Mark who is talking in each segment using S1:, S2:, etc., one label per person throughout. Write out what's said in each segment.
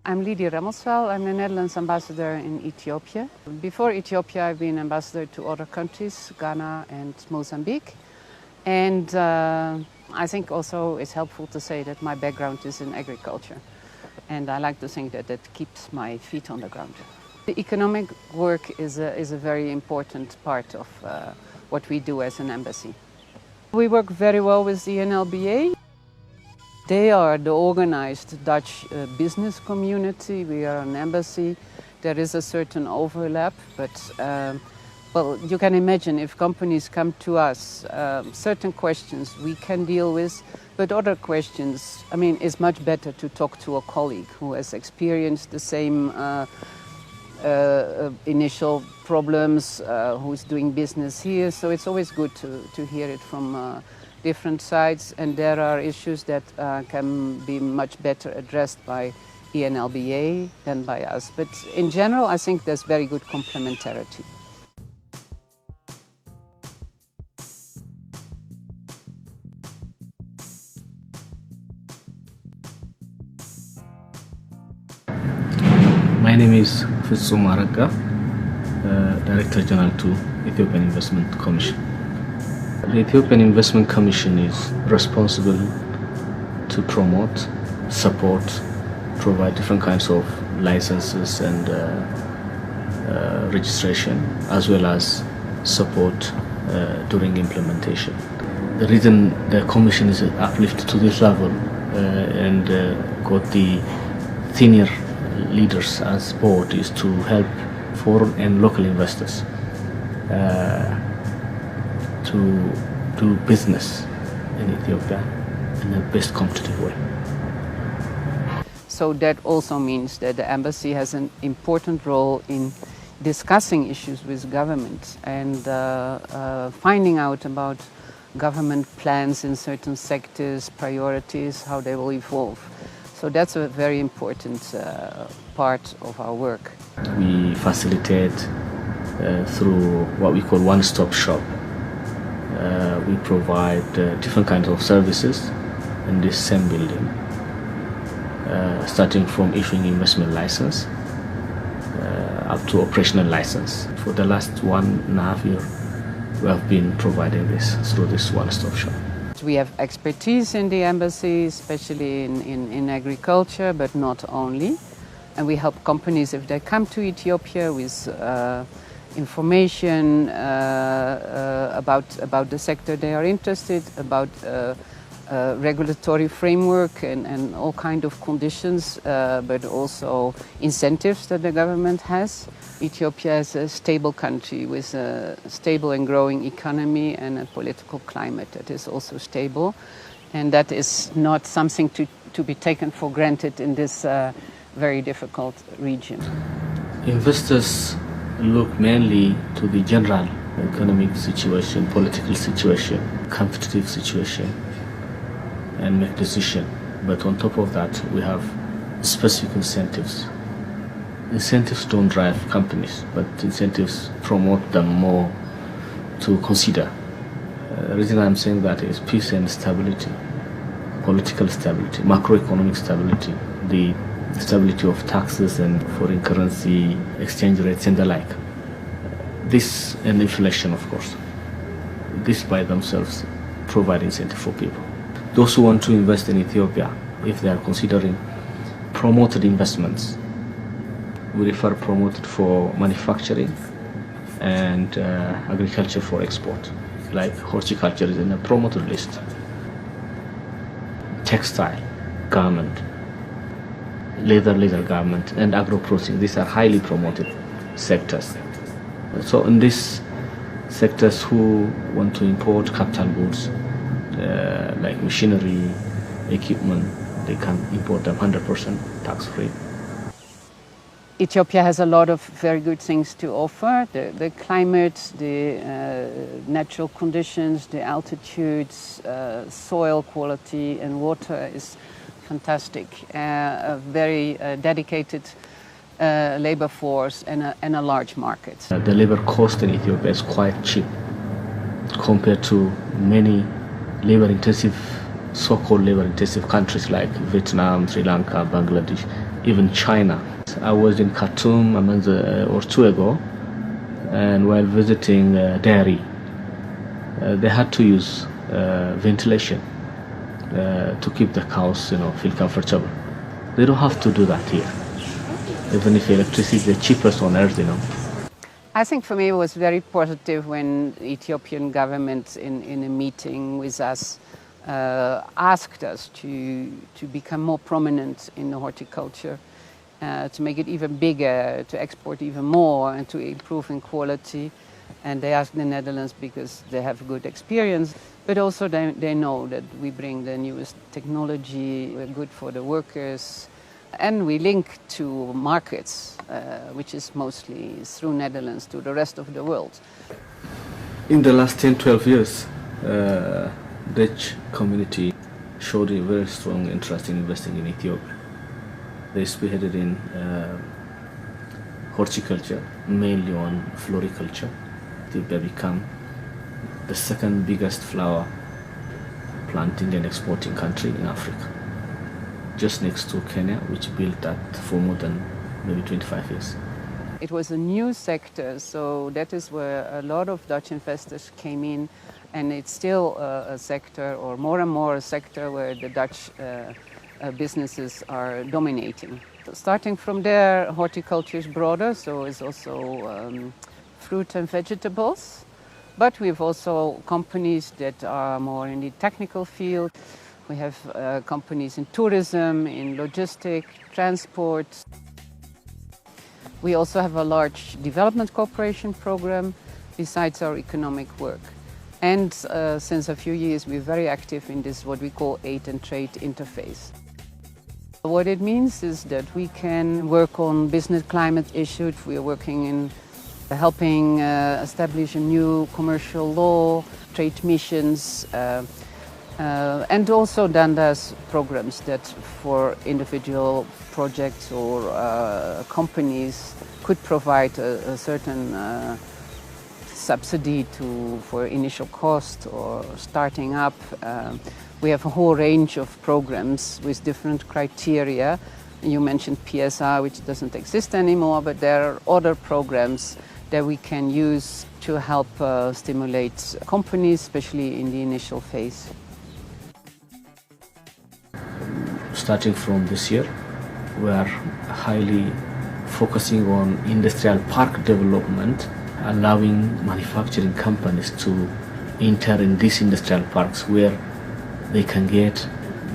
S1: I'm Lydia Remmelswel. I'm the Netherlands ambassador in Ethiopia. Before Ethiopia, I've been ambassador to other countries, Ghana and Mozambique. And I think also it's helpful to say that my background is in agriculture. And I like to think that that keeps my feet on the ground. The economic work is a very important part of what we do as an embassy. We work very well with the ENLBA. They are the organized Dutch business community. We are an embassy. There is a certain overlap, but well, you can imagine if companies come to us, certain questions we can deal with, but other questions, I mean, it's much better to talk to a colleague who has experienced the same initial problems, who's doing business here. So it's always good to hear it from different sides, and there are issues that can be much better addressed by ENLBA than by us. But in general, I think there's very good complementarity.
S2: My name is Fitsum Araka, Director General to Ethiopian Investment Commission. The Ethiopian Investment Commission is responsible to promote, support, provide different kinds of licenses and registration, as well as support during implementation. The reason the Commission is uplifted to this level and got the senior leaders as board is to help foreign and local investors to do business in Ethiopia in the best competitive way.
S1: So that also means that the embassy has an important role in discussing issues with government and finding out about government plans in certain sectors, priorities, how they will evolve. So that's a very important part of our work.
S2: We facilitate through what we call one-stop shop. We provide different kinds of services in this same building, starting from issuing investment license up to operational license. For the last 1.5 years, we have been providing this through this one-stop shop.
S1: We have expertise in the embassy, especially in agriculture, but not only. And we help companies if they come to Ethiopia with information about the sector they are interested, about regulatory framework and all kind of conditions, but also incentives that the government has. Ethiopia is a stable country with a stable and growing economy and a political climate that is also stable. And that is not something to be taken for granted in this very difficult region.
S2: Investors look mainly to the general economic situation, political situation, competitive situation, and make decision. But on top of that, we have specific incentives. Incentives don't drive companies, but incentives promote them more to consider. The reason I'm saying that is peace and stability, political stability, macroeconomic stability, the stability of taxes and foreign currency exchange rates and the like. This and inflation, of course. This by themselves provide incentive for people. Those who want to invest in Ethiopia, if they are considering promoted investments, we refer promoted for manufacturing and agriculture for export, like horticulture is in a promoted list. Textile, garment, leather garment, and agro-processing, these are highly promoted sectors. So in these sectors who want to import capital goods, like machinery, equipment, they can import them 100% tax-free.
S1: Ethiopia has a lot of very good things to offer. The climate, the natural conditions, the altitudes, soil quality and water is fantastic. A very dedicated labor force and a large market.
S2: The labor cost in Ethiopia is quite cheap compared to many labor-intensive, so-called labor-intensive countries like Vietnam, Sri Lanka, Bangladesh. even China. I was in Khartoum a month or two ago, and while visiting dairy, they had to use ventilation to keep the cows, feel comfortable. They don't have to do that here, even if electricity is the cheapest on earth,
S1: I think for me it was very positive when the Ethiopian government in a meeting with us asked us to become more prominent in the horticulture, to make it even bigger, to export even more and to improve in quality. And they asked the Netherlands because they have good experience, but also they know that we bring the newest technology, we're good for the workers, and we link to markets, which is mostly through Netherlands to the rest of the world.
S2: In the last 10-12 years, Dutch community showed a very strong interest in investing in Ethiopia. They spearheaded in horticulture, mainly on floriculture. Ethiopia became the second biggest flower planting and exporting country in Africa, just next to Kenya, which built that for more than maybe 25 years.
S1: It was a new sector, so that is where a lot of Dutch investors came in, and it's still a sector, or more and more a sector, where the Dutch businesses are dominating. Starting from there, horticulture is broader, so it's also fruit and vegetables, but we have also companies that are more in the technical field. We have companies in tourism, in logistics, transport. We also have a large development cooperation program besides our economic work. And since a few years, we're very active in this, what we call aid and trade interface. What it means is that we can work on business climate issues. We are working in helping establish a new commercial law, trade missions, and also then there's programs that for individual projects or companies could provide a certain subsidy for initial cost or starting up. We have a whole range of programs with different criteria. You mentioned PSR, which doesn't exist anymore, but there are other programs that we can use to help stimulate companies, especially in the initial phase.
S2: Starting from this year, we are highly focusing on industrial park development, allowing manufacturing companies to enter in these industrial parks where they can get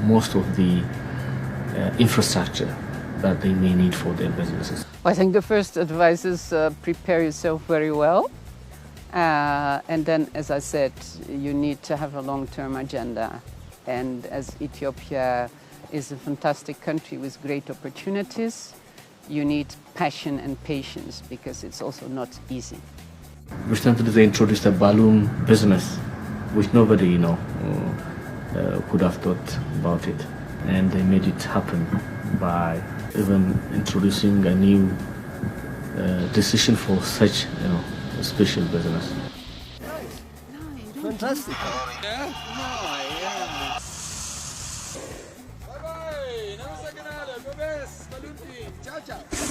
S2: most of the infrastructure that they may need for their businesses.
S1: I think the first advice is prepare yourself very well. And then, as I said, you need to have a long-term agenda. And as Ethiopia is a fantastic country with great opportunities, you need passion and patience because it's also not easy.
S2: Recently they introduced a balloon business, which nobody, could have thought about it. And they made it happen by even introducing a new decision for such, a special business.
S3: Nice. Fantastic. Yeah? Bye-bye. Ciao, ciao.